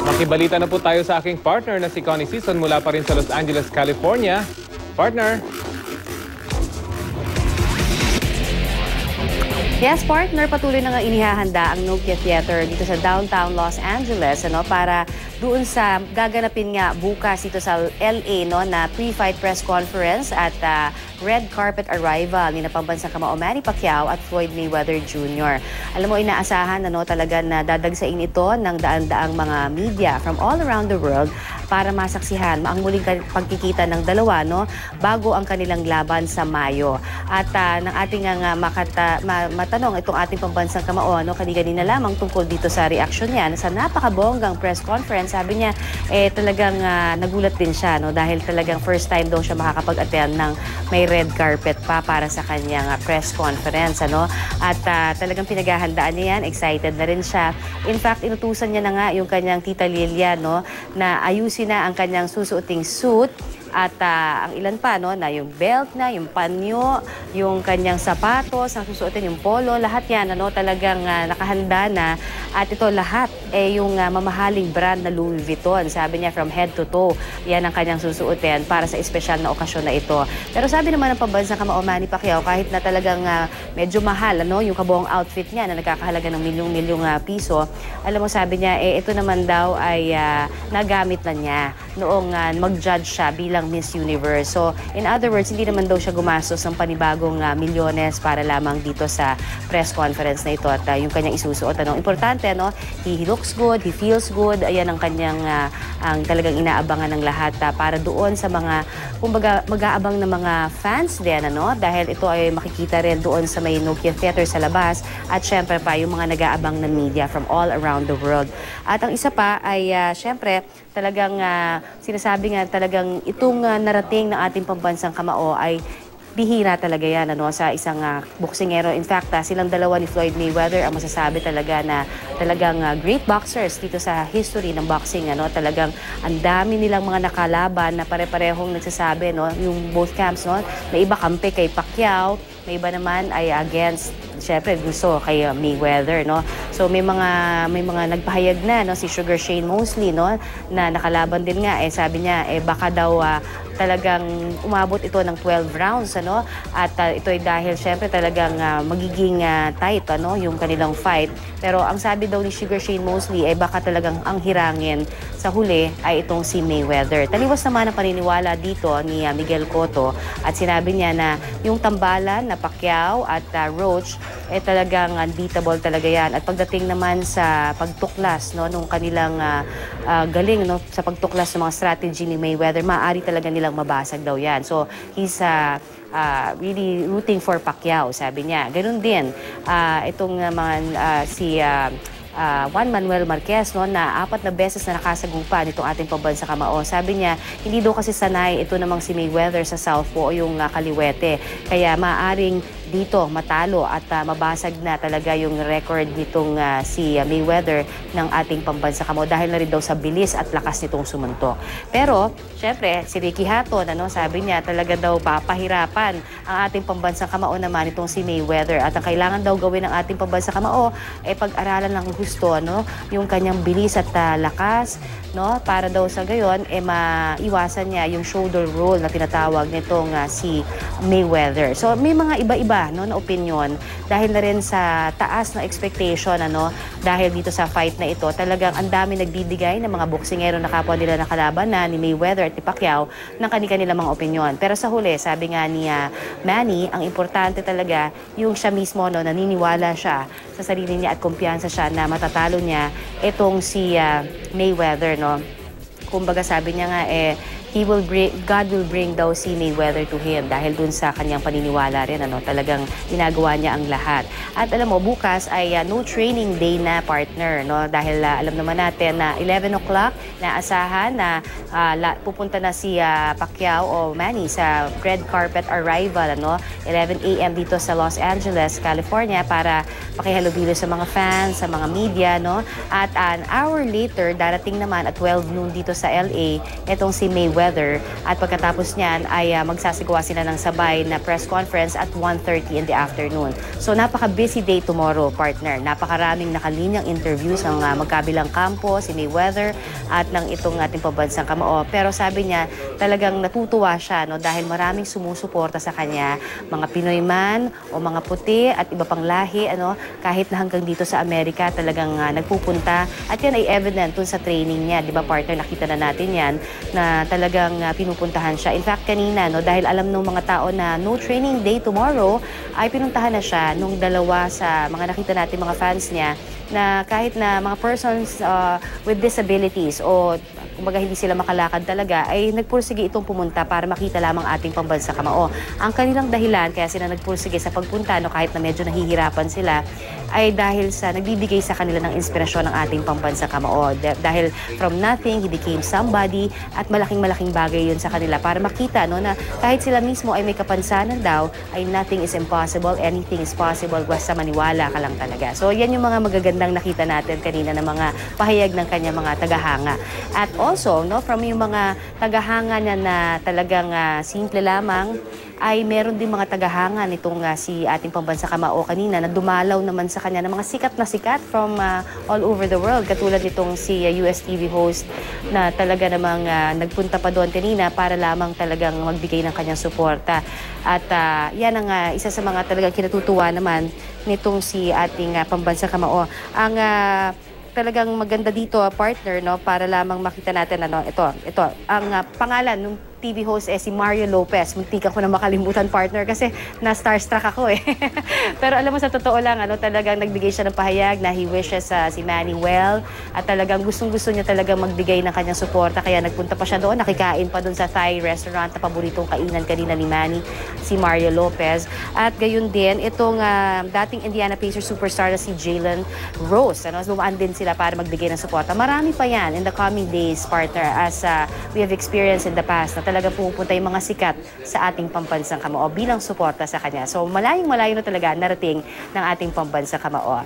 Makibalita na po tayo sa aking partner na si Connie Season mula pa rin sa Los Angeles, California. Partner. Yes, partner, patuloy na nga inihahanda ang Nokia Theater dito sa downtown Los Angeles para doon sa gaganapin nga bukas dito sa LA na pre-fight press conference at red carpet arrival ni pambansang kamao Manny Pacquiao at Floyd Mayweather Jr. Alam mo, inaasahan talaga na dadagsain ito ng daan-daang mga media from all around the world para masaksihan ang muling pagkikita ng dalawa bago ang kanilang laban sa Mayo. At ng ating matanong itong ating pambansang kamao kanina lamang tungkol dito sa reaksyon niya sa napakabonggang press conference. Sabi niya talagang nagulat din siya dahil talagang first time daw siya makakapag-attend ng may red carpet pa para sa kanyang press conference at talagang pinaghahandaan niya yan, excited na rin siya. In fact, inutusan niya na nga yung kanyang tita Lilia na ayusin na ang kanyang susuoting suit at ang ilan pa na yung belt na, yung panyo, yung kanyang sapatos, ang susuotin yung polo, lahat yan talagang nakahanda na. At ito lahat yung mamahaling brand na Louis Vuitton. Sabi niya from head to toe, yan ang kanyang susuotin para sa espesyal na okasyon na ito. Pero sabi naman ng pambansang kamao Manny Pacquiao, kahit na talagang medyo mahal yung kabuong outfit niya na nagkakahalaga ng milyong-milyong piso, alam mo, sabi niya ito naman daw ay nagamit na niya noong mag-judge siya bilang Miss Universe. So, in other words, hindi naman daw siya gumastos ng panibagong milyones para lamang dito sa press conference na ito at yung kanyang isusuot. Importante, he looks good, he feels good. Ayan ang kanyang ang talagang inaabangan ng lahat para doon sa mga, kumbaga, mag-aabang ng mga fans din, dahil ito ay makikita rin doon sa may Nokia Theater sa labas at syempre pa yung mga nag-aabang ng media from all around the world. At ang isa pa ay syempre talagang sinasabi nga talagang itong narating ng ating pambansang kamao ay bihira talaga yan sa isang boksingero. In fact, silang dalawa ni Floyd Mayweather ang masasabi talaga na talagang great boxers dito sa history ng boxing. Talagang ang dami nilang mga nakalaban na pare-parehong nagsasabi, yung both camps, na iba kampi kay Pacquiao, may iba naman ay against, syempre gusto kay Mayweather, So may mga nagpahayag na, si Sugar Shane Mosley, na nakalaban din nga, sabi niya, baka daw talagang umabot ito ng 12 rounds, At ito ay dahil syempre talagang magiging tight, yung kanilang fight. Pero ang sabi daw ni Sugar Shane Mosley ay baka talagang ang hirangin sa huli ay itong si Mayweather. Taliwas naman ang paniniwala dito ni Miguel Cotto at sinabi niya na yung tambalan na Pacquiao at Roach talagang unbeatable talaga yan. At pagdating naman sa pagtuklas nung kanilang galing sa pagtuklas ng mga strategy ni Mayweather, maaari talaga nilang mabasag daw yan. So he's really rooting for Pacquiao, sabi niya. Ganun din itong si Juan Manuel Marquez na 4 na beses na nakasagupa nitong ating pambansang kamao. Sabi niya, hindi daw kasi sanay ito namang si Mayweather sa southpaw o yung kaliwete. Kaya maaring dito matalo at mabasag na talaga yung record nitong si Mayweather ng ating pambansang kamao dahil na rin daw sa bilis at lakas nitong sumuntok. Pero, syempre, si Ricky Hatton, sabi niya talaga daw papahirapan ang ating pambansang kamao naman itong si Mayweather. At ang kailangan daw gawin ng ating pambansang kamao ay pag-aralan ng gusto, yung kanyang bilis at lakas, para daw sa gayon maiwasan niya yung shoulder roll na tinatawag nitong si Mayweather. So may mga iba-iba na opinion dahil na rin sa taas na expectation dahil dito sa fight na ito. Talagang ang dami nagbibigay ng mga boksingero na kapwa nila na kalaban na ni Mayweather at ni Pacquiao ng kanilang mga opinion. Pero sa huli, sabi nga ni Manny, ang importante talaga yung siya mismo naniniwala siya sa sarili niya at kumpiyansa siya na matatalo niya itong si Mayweather. Kumbaga sabi niya nga God will bring daw si Mayweather to him dahil dun sa kanyang paniniwala rin, talagang ginagawa niya ang lahat. At alam mo, bukas ay no training day na, partner, dahil alam naman natin na 11 o'clock na asahan na pupunta na si Pacquiao o Manny sa red carpet arrival, 11 a.m. dito sa Los Angeles, California para pakihalubilo sa mga fans, sa mga media, At an hour later, darating naman at 12 noon dito sa LA, itong si Mayweather Mayweather. At pagkatapos niyan ay magsasagawa sila ng sabay na press conference at 1:30 in the afternoon. So napaka-busy day tomorrow, partner. Napakaraming nakalinyang interviews ng magkabilang kampo, si Mayweather at ng itong ating pambansang kamao. Pero sabi niya, talagang natutuwa siya dahil maraming sumusuporta sa kanya, mga Pinoy man o mga puti at iba pang lahi, kahit na hanggang dito sa Amerika talagang nagpupunta. At yan ay evident dun sa training niya. Di ba, partner, nakita na natin yan na talagang pinupuntahan siya. In fact, kanina, dahil alam ng mga tao na no training day tomorrow, ay pinuntahan na siya nung dalawa sa mga nakita natin mga fans niya na kahit na mga persons with disabilities o kumbaga hindi sila makalakad talaga, ay nagpursige itong pumunta para makita lamang ating pambansa kamao. Ang kanilang dahilan kaya sila nagpursige sa pagpunta, kahit na medyo nahihirapan sila, ay dahil sa nagbibigay sa kanila ng inspirasyon ng ating pambansa kamao. Dahil from nothing, he became somebody at malaking bagay yun sa kanila para makita na kahit sila mismo ay may kapansanan daw, ay nothing is impossible, anything is possible, basta maniwala ka lang talaga. So yan yung mga magagandang nakita natin kanina ng mga pahayag ng kanya mga tagahanga. At also, from yung mga tagahanga niya na talagang simple lamang, ay meron din mga tagahanga nitong si ating pambansa kamao kanina na dumalaw naman sa kanya ng mga sikat from all over the world. Katulad nitong si US TV host na talaga namang nagpunta pa doon kanina para lamang talagang magbigay ng kanyang suporta. At yan ang isa sa mga talagang kinatutuwa naman nitong si ating pambansa kamao. Ang talagang maganda dito, partner, para lamang makita natin ito ang pangalan ng TV host si Mario Lopez. Muntik ako na makalimutan, partner, kasi na-starstruck ako eh. Pero alam mo, sa totoo lang, talagang nagbigay siya ng pahayag na he wishes si Manny well at talagang gustong-gusto niya talagang magbigay ng kanyang suporta. Kaya nagpunta pa siya doon, nakikain pa doon sa Thai restaurant na paboritong kainan kanina ni Manny, si Mario Lopez. At gayon din, itong dating Indiana Pacers superstar na si Jalen Rose. Lumaan din sila para magbigay ng suporta. Marami pa yan in the coming days, partner, as we have experienced in the past na talaga pupunta yung mga sikat sa ating pambansang kamao bilang suporta sa kanya. So malayong-malayo na talaga narating ng ating pambansang kamao.